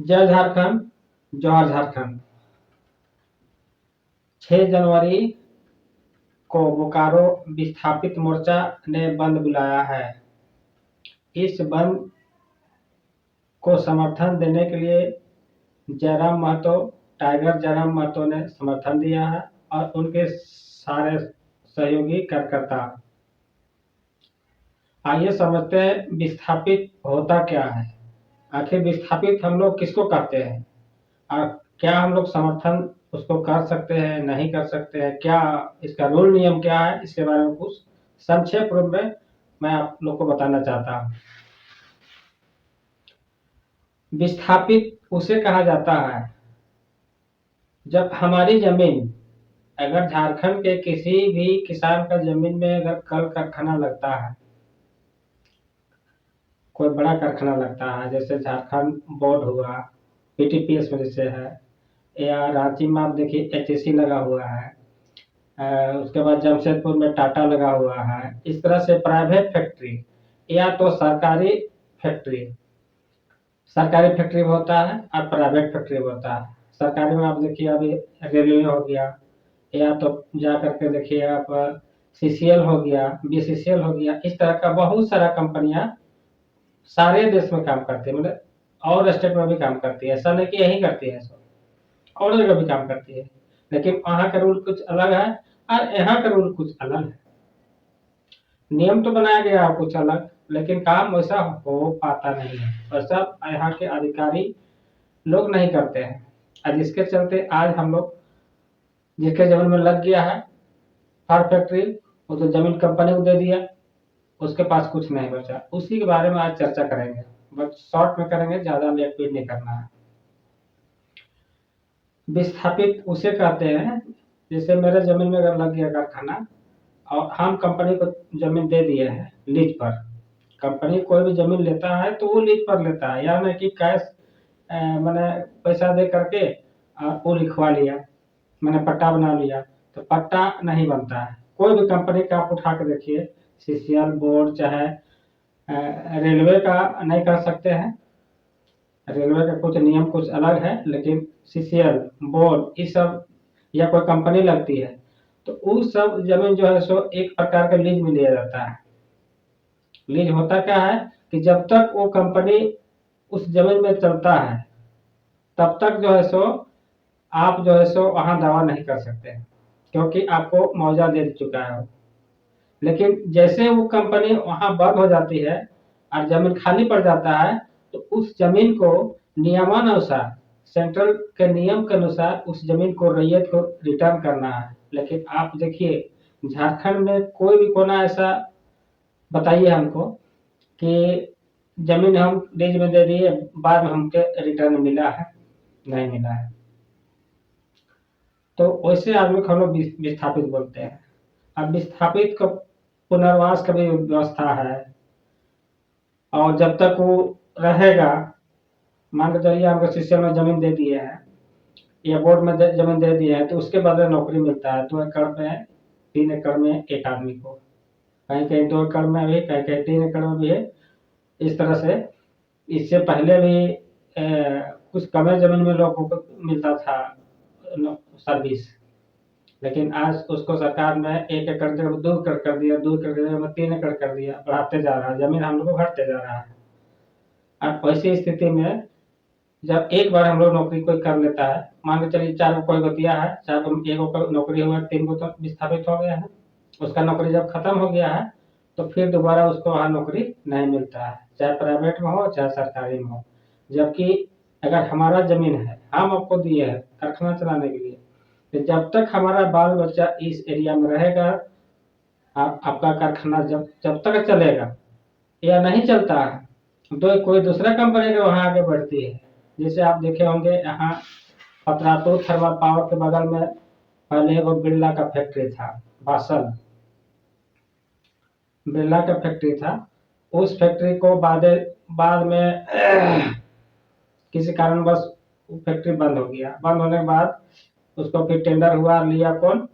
जय झारखंड, जोहार झारखंड। 6 जनवरी को बोकारो विस्थापित मोर्चा ने बंद बुलाया है। इस बंद को समर्थन देने के लिए जयराम महतो, टाइगर जयराम महतो ने समर्थन दिया है और उनके सारे सहयोगी कार्यकर्ता। आइए समझते हैं विस्थापित होता क्या है। आखिर विस्थापित हम लोग किसको कहते हैं और क्या हम लोग समर्थन उसको कर सकते हैं, नहीं कर सकते हैं, क्या इसका रूल नियम क्या है, इसके बारे में कुछ संक्षेप रूप में मैं आप लोग को बताना चाहता हूँ। विस्थापित उसे कहा जाता है जब हमारी जमीन, अगर झारखंड के किसी भी किसान का जमीन में अगर कल कारखाना लगता है, कोई बड़ा कारखाना लगता है, जैसे झारखंड बोर्ड हुआ, पीटीपीएस में जैसे है, या रांची में आप देखिए एचईसी लगा हुआ है, उसके बाद जमशेदपुर में टाटा लगा हुआ है। इस तरह से प्राइवेट फैक्ट्री या तो सरकारी फैक्ट्री में होता है और प्राइवेट फैक्ट्री में होता है। सरकारी में आप देखिए अभी रेलवे हो गया, या तो जा करके देखिए आप सीसीएल हो गया, बीसीसीएल हो गया। इस तरह का बहुत सारा कंपनियां सारे देश में काम करती है, मतलब और स्टेट में भी काम करती है। ऐसा नहीं कि यही करती है, और जगह भी काम करती है, लेकिन वहाँ का रूल कुछ अलग है और यहाँ का रूल कुछ अलग है। नियम तो बनाया गया है कुछ अलग, लेकिन काम वैसा हो पाता नहीं है। वैसा यहाँ के अधिकारी लोग नहीं करते हैं, और जिसके चलते आज हम लोग, जिसके जमीन में लग गया है हर फैक्ट्री, वो तो जमीन कंपनी को दे दिया, उसके पास कुछ नहीं बचा। उसी के बारे में आज चर्चा करेंगे, बस शॉर्ट में करेंगे, ज्यादा लेट पीट नहीं करना है। विस्थापित उसे कहते हैं, जैसे मेरे जमीन में अगर लग गया कारखाना और हम कंपनी को जमीन दे दिए हैं लीज पर। कंपनी कोई भी जमीन लेता है तो वो लीज पर लेता है, या नहीं कि कैश मैंने पैसा दे करके वो लिखवा लिया, मैंने पट्टा बना लिया, तो पट्टा नहीं बनता है। कोई भी कंपनी का आप उठा के देखिए, सीसीएल बोर्ड चाहे रेलवे का नहीं कर सकते हैं, रेलवे का कुछ नियम कुछ अलग है, लेकिन सीसीएल बोर्ड ये सब या कोई कंपनी लगती है तो उस सब जमीन जो है सो एक प्रकार का लीज में लिया जाता है। लीज होता क्या है कि जब तक वो कंपनी उस जमीन में चलता है तब तक जो है सो आप जो है सो वहां दावा नहीं कर सकते, क्योंकि आपको मुआवजा दे चुका है। लेकिन जैसे वो कंपनी वहां बंद हो जाती है और जमीन खाली पड़ जाता है, तो उस जमीन को नियमानुसार, सेंट्रल के नियम के अनुसार उस जमीन को रैयत को रिटर्न करना है। लेकिन आप देखिए झारखंड में कोई भी कोना ऐसा बताइए हमको कि जमीन हम लीज में दे दिए, बाद में हमके रिटर्न मिला है, नहीं मिला है। तो वैसे आदमी को हम लोग विस्थापित बोलते हैं। अब विस्थापित का पुनर्वास का भी व्यवस्था है, और जब तक वो रहेगा, मान के चलिए आपको सीसीएल में जमीन दे दिए है या बोर्ड में जमीन दे दिए है, तो उसके बदले नौकरी मिलता है 2 एकड़ में, 3 एकड़ में एक आदमी को, कहीं कहीं 2 एकड़ में भी, कहीं कहीं 3 एकड़ में भी है। इस तरह से इससे पहले भी कुछ कम जमीन में लोगों को मिलता था सर्विस, लेकिन आज उसको सरकार ने 1 एकड़ जगह 2 एकड़ कर दिया, 2 एकड़ की जगह में 3 एकड़ कर दिया, बढ़ाते जा रहा है, जमीन हम लोग को घटते जा रहा है। अब ऐसी स्थिति में जब एक बार हम लोग नौकरी कोई कर लेता है, मान के चलिए 4 को कोई बतिया है, 4 को 1 को नौकरी हुआ, 3 को तो विस्थापित हो गया है, उसका नौकरी जब खत्म हो गया है तो फिर दोबारा उसको वहाँ नौकरी नहीं मिलता है, चाहे प्राइवेट में हो चाहे सरकारी में हो। जबकि अगर हमारा जमीन है, हम आपको दिए है कारखाना चलाने के लिए, तो जब तक हमारा बाल बच्चा इस एरिया में रहेगा, आपका कारखाना जब जब तक चलेगा, या नहीं चलता है तो कोई दूसरा कंपनी का वहाँ आगे बढ़ती है। जैसे आप देखे होंगे यहाँ पतरातू थर्मल पावर के बगल में पहले वो बिरला का फैक्ट्री था, बासल बिरला का फैक्ट्री था। उस फैक्ट्री को बाद में किसी कारणवश फैक्ट्री बंद हो गया। बंद होने के बाद उसको फिर टेंडर हुआ, लिया कौन?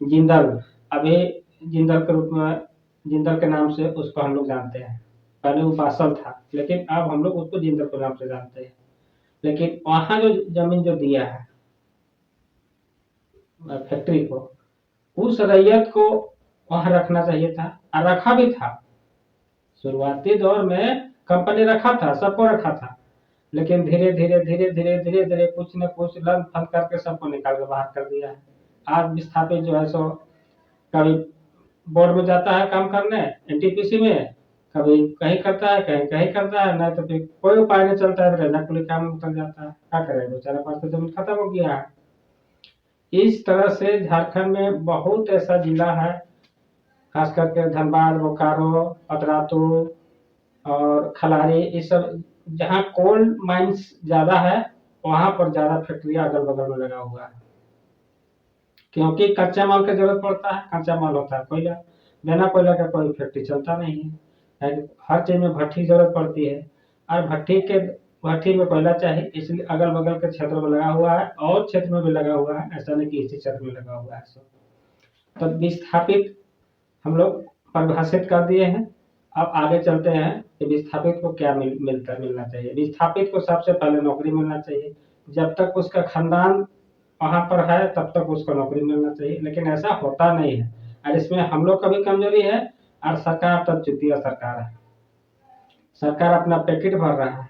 जिंदल। अभी जिंदल के रूप में, जिंदल के नाम से उसको हम लोग जानते हैं। पहले वो बासल था, लेकिन अब हम लोग उसको जिंदल के नाम से जानते हैं। लेकिन वहाँ जो जमीन जो दिया है फैक्ट्री को, उस रैयत को वहाँ रखना चाहिए था और रखा भी था। शुरुआती दौर में कंपनी रखा था, सबको रखा था, लेकिन धीरे धीरे धीरे धीरे धीरे धीरे कुछ न कुछ लन फन करके सबको निकाल के बाहर कर दिया है। आज विस्थापित जो है सो कभी बोर्ड में जाता है काम करने एनटीपीसी में, कभी कहीं करता है, कहीं कहीं करता है, नहीं तो फिर कोई उपाय नहीं चलता है, रेजाकुली काम में उतर जाता है। क्या करे बेचारा, पास तो जमीन खत्म हो गया है। इस तरह से झारखंड में बहुत ऐसा जिला है, खास करके धनबाद, बोकारो, पतरातू और खलारी, ये सब जहाँ कोल माइंस ज्यादा है, वहां पर ज्यादा फैक्ट्रियां अगल बगल में लगा हुआ है, क्योंकि कच्चा माल की जरूरत पड़ता है। कच्चा माल होता है कोयला, बिना कोयला का कोई फैक्ट्री चलता नहीं है। हर चीज में भट्ठी की जरूरत पड़ती है, और भट्ठी में कोयला चाहिए, इसलिए अगल बगल के क्षेत्रों में लगा हुआ है, और क्षेत्र में भी लगा हुआ है, ऐसा नहीं कि इसी क्षेत्र में लगा हुआ है। तो विस्थापित हम लोग परिभाषित कर दिए हैं। अब आगे चलते हैं कि विस्थापित को क्या मिलना चाहिए। विस्थापित को सबसे पहले नौकरी मिलना चाहिए। जब तक उसका खानदान वहां पर है तब तक उसको नौकरी मिलना चाहिए, लेकिन ऐसा होता नहीं है, और इसमें हम लोग का भी कमजोरी है, और सरकार तो चुतिया सरकार है। सरकार अपना पैकेट भर रहा है,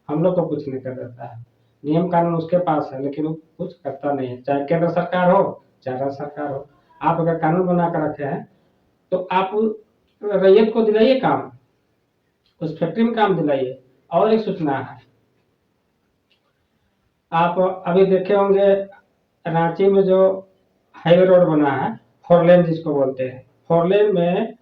हम लोग को कुछ नहीं कर देता है। नियम कानून उसके पास है, लेकिन वो कुछ करता नहीं है, चाहे केंद्र सरकार हो चाहे राज्य सरकार हो। आप अगर कानून बना कर रखे हैं तो आप रैयत को दिलाइए काम, उस फैक्ट्री में काम दिलाइए। और एक सूचना है, आप अभी देखे होंगे रांची में जो हाईवे रोड बना है, फोर लेन जिसको बोलते हैं, फोर लेन में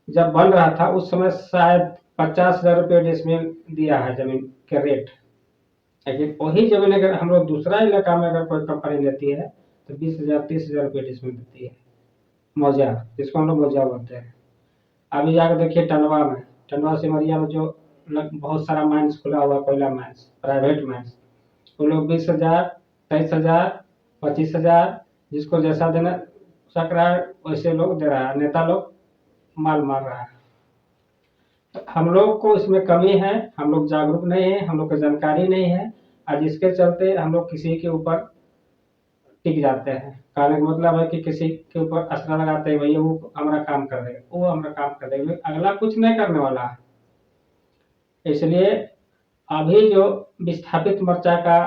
जब बन रहा था उस समय शायद 50,000 रुपये डिसमिल दिया है जमीन के रेट। लेकिन वही जमीन अगर हम लोग दूसरा इलाका में अगर कोई कंपनी लेती है तो 20,000 30,000 रुपये डिसमिल देती है, मौजा, जिसको हम लोग मौजा बोलते हैं। अभी जाकर देखिए टंडवा में, टंडवा सिमरिया में जो बहुत सारा माइंस खुला हुआ, कोयला माइंस, प्राइवेट माइंस, वो लोग 20,000 23,000 25,000, जिसको जैसा देना सक रहा है वैसे लोग दे रहा है, नेता लोग माल मार रहा है। तो हम लोग को इसमें कमी है, हम लोग जागरूक नहीं है, हम लोग को जानकारी नहीं है, और जिसके चलते हम लोग किसी के ऊपर टिक जाते हैं। कहने का मतलब है कि किसी के ऊपर असरा लगाते हैं, भैया वो हमारा काम कर देगा, वो हमारा काम कर देगा, अगला कुछ नहीं करने वाला है। इसलिए अभी जो विस्थापित मोर्चा का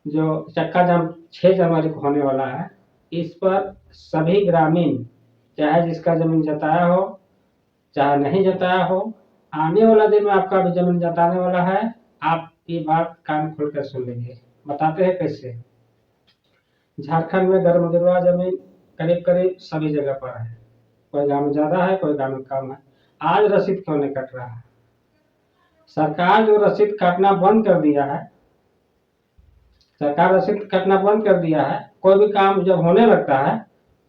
जो चक्का जाम 6 जनवरी को होने वाला है, इस पर सभी ग्रामीण, चाहे जिसका जमीन जताया हो चाहे नहीं जताया हो, आने वाला दिन में आपका भी जमीन जताने वाला है। आप ये बात कान खोल कर सुन लीजिए। बताते हैं कैसे। झारखंड में गर्मगीडुआ जमीन करीब करीब सभी जगह पर है, कोई गांव में ज्यादा है, कोई गांव में कम है। आज रसीद क्यों नहीं कट रहा है? सरकार जो रसीद काटना बंद कर दिया है, सरकार रसीद काटना बंद कर दिया है। कोई भी काम जब होने लगता है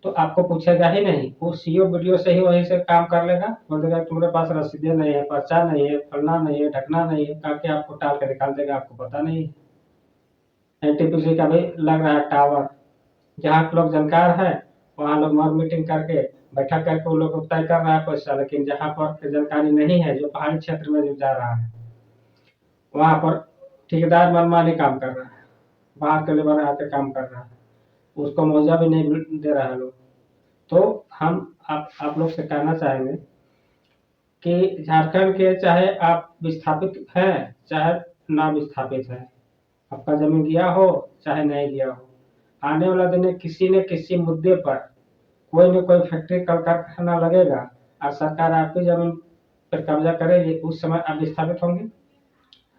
तो आपको पूछेगा ही नहीं, वो सीओ वीडियो से ही वहीं से काम कर लेगा, बोल देगा तुम्हारे पास रसीदें नहीं है, पर्चा नहीं है, फलना नहीं है, ढकना नहीं है, करके आपको टाल के निकाल देगा, आपको पता नहीं है। एनटीपीसी का भी लग रहा है टावर, जहाँ लोग जानकार है वहाँ लोग मॉब मीटिंग करके बैठक करके वो लोग तय कर रहा है पैसा, लेकिन जहाँ पर जानकारी नहीं है, जो पहाड़ी क्षेत्र में जो जा रहा है, वहां पर ठेकेदार मनमानी काम कर रहा है, बाहर के लेबर आके काम कर रहा है, उसको मुआवजा भी नहीं दे रहा है लोग। तो हम आप लोग से कहना चाहेंगे कि झारखंड के चाहे आप विस्थापित हैं चाहे ना विस्थापित है, आपका जमीन गया हो चाहे नहीं गया हो, आने वाला दिन किसी न किसी मुद्दे पर कोई न कोई फैक्ट्री कल कारखाना लगेगा और सरकार आपकी जमीन पर कब्जा करेगी। उस समय आप विस्थापित होंगे।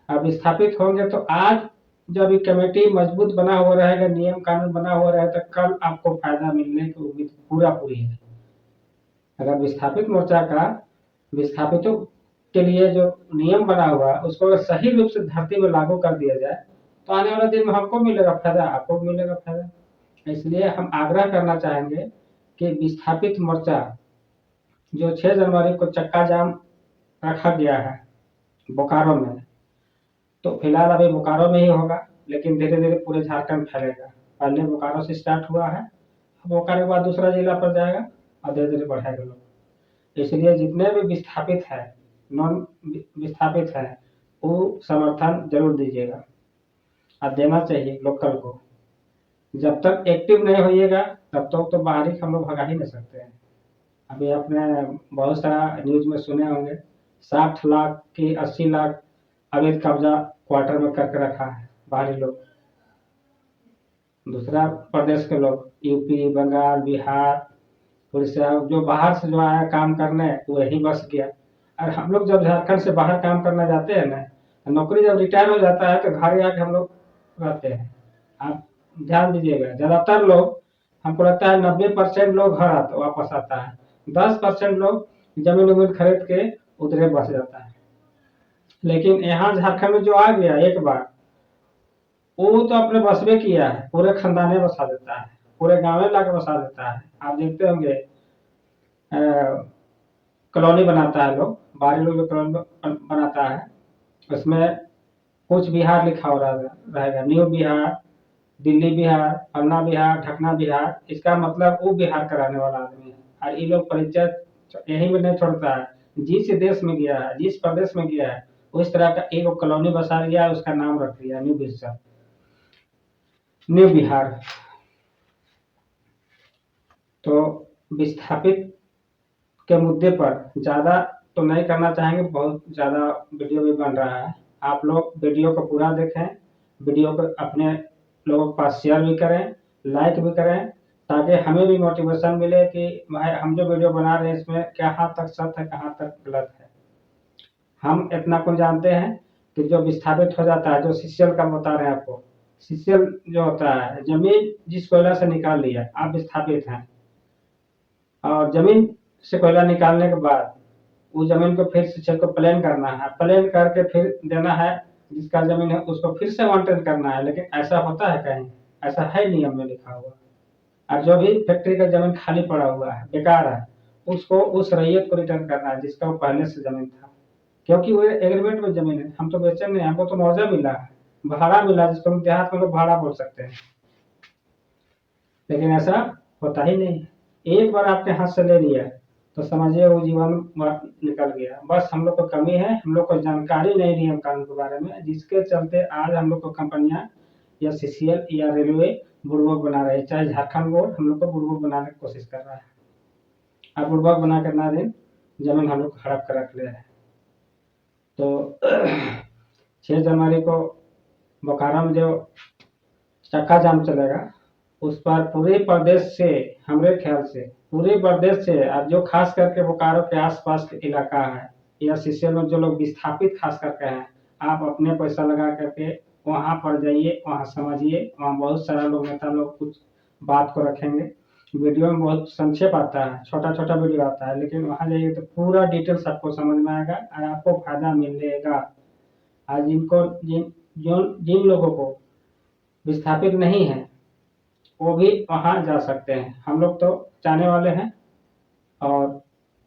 अब विस्थापित होंगे तो आज जब ये कमेटी मजबूत बना हुआ रहेगा, नियम कानून बना हुआ रहेगा, तो कल आपको फायदा मिलने की उम्मीद पूरा पूरी है। अगर विस्थापित मोर्चा का विस्थापितों के लिए जो नियम बना हुआ है उसको अगर सही रूप से धरती में लागू कर दिया जाए तो आने वाले दिन में हमको मिलेगा फायदा, आपको भी मिलेगा फायदा। इसलिए हम आग्रह करना चाहेंगे कि विस्थापित मोर्चा जो 6 जनवरी को चक्का जाम रखा गया है बोकारो में, तो फिलहाल अभी बोकारो में ही होगा, लेकिन धीरे धीरे पूरे झारखंड फैलेगा। पहले बोकारो से स्टार्ट हुआ है, बोकारो के बाद दूसरा जिला पर जाएगा और धीरे धीरे बढ़ेगा लोग। इसलिए जितने भी विस्थापित है, नॉन विस्थापित है, वो समर्थन जरूर दीजिएगा। और देना चाहिए लोकल को। जब तक एक्टिव नहीं होइएगा तब तक तो बाहरी हम लोग भगा ही नहीं सकते हैं। अभी आपने बहुत सारा न्यूज़ में सुने होंगे, 60 लाख की 80 लाख अवैध कब्जा क्वार्टर में करके रखा है बाहरी लोग, दूसरा प्रदेश के लोग, यूपी, बंगाल, बिहार, उड़ीसा, जो बाहर से जो आया काम करने वो यहीं बस गया। और हम लोग जब झारखंड से बाहर काम करने जाते हैं ना, नौकरी जब रिटायर हो जाता है तो घर आके हम लोग रहते हैं। आप ध्यान दीजिएगा, ज्यादातर लोग, हमको लगता है 90% लोग घर आता वापस आता है, 10% लोग जमीन उमीन खरीद के उधरे बस जाता है। लेकिन यहाँ झारखंड में जो आ गया एक बार, वो तो अपने बस में किया है, पूरे खानदाने बसा देता है, पूरे गाँव में लाके बसा देता है। आप देखते होंगे कॉलोनी बनाता है लोग, बाहरी लोग जो कॉलोनी बनाता है, उसमें कुछ बिहार लिखा हो रहेगा, न्यू बिहार, दिल्ली बिहार, पन्ना बिहार, ढकना बिहार, इसका मतलब वो बिहार का रहने वाला आदमी है। और ये लोग परिचय यहीं में नहीं छोड़ता है, जिस देश में गया है, जिस प्रदेश में गया है, उस तरह का एक कॉलोनी बसा लिया है, उसका नाम रख दिया न्यू बिहार, न्यू बिहार। तो विस्थापित के मुद्दे पर ज़्यादा तो नहीं करना चाहेंगे, बहुत ज़्यादा वीडियो भी बन रहा है। आप लोग वीडियो को पूरा देखें, वीडियो को अपने लोगों के पास शेयर भी करें, लाइक भी करें, ताकि हमें भी मोटिवेशन मिले कि भाई हम जो वीडियो बना रहे हैं इसमें कहाँ तक सत्य है, कहाँ तक गलत है। हम इतना कुछ जानते हैं कि जो विस्थापित हो जाता है, जो सीसीएल का बता रहे हैं आपको, सीसीएल जो होता है, जमीन जिस कोयला से निकाल लिया, आप विस्थापित हैं, और जमीन से कोयला निकालने के बाद उस जमीन को फिर से खेत को प्लेन करना है, प्लेन करके फिर देना है, जिसका जमीन है उसको फिर से मेंटेन करना है। लेकिन ऐसा होता है कहीं? ऐसा है नियम में लिखा हुआ। और जो भी फैक्ट्री का जमीन खाली पड़ा हुआ है, बेकार है, उसको उस रैयत को रिटर्न करना है जिसका वो पहले से जमीन था, क्योंकि वो एग्रीमेंट में जमीन है, हम तो बेचे नहीं, हमको तो मुआवजा मिला है, भाड़ा मिला, जिसको हम देहात में लोग भाड़ा बोल सकते हैं। लेकिन ऐसा होता ही नहीं है। एक बार आपके हाथ से ले लिया तो समझिए वो जीवन निकल गया। बस हम लोग को कमी है, हम लोग को जानकारी नहीं नियम कानून के बारे में, जिसके चलते आज हम लोग को कंपनियां या सीसीएल या रेलवे बुड़बक बना रहे हैं। चाहे झारखंड बोर्ड हम लोग को बुड़बक बनाने की कोशिश कर रहा है, अब बुड़बक बना कर ना दिन जमीन हम लोग को हड़प कर रख लिया है। तो 6 जनवरी को बोकारो में जो चक्का जाम चलेगा, उस पर पूरे प्रदेश से, हमारे ख्याल से पूरे प्रदेश से, और जो खास करके बोकारो के आसपास के इलाका है या सीसीएल में जो लोग विस्थापित खास करके हैं, आप अपने पैसा लगा करके वहां पर जाइए, वहां समझिए, वहां बहुत सारा लोग, नेता लोग कुछ बात को रखेंगे। वीडियो में बहुत संक्षेप आता है, छोटा छोटा वीडियो आता है, लेकिन वहां जाइए तो पूरा डिटेल्स आपको समझ में आएगा और आपको फायदा मिलेगा। आज जिन लोगों को विस्थापित नहीं है वो भी वहाँ जा सकते हैं, हम लोग तो जाने वाले हैं, और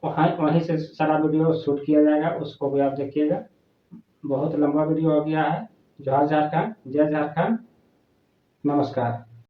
वहाँ वहीं से सारा वीडियो शूट किया जाएगा, उसको भी आप देखिएगा। बहुत लंबा वीडियो हो गया है। जय झारखंड, जय झारखंड, नमस्कार।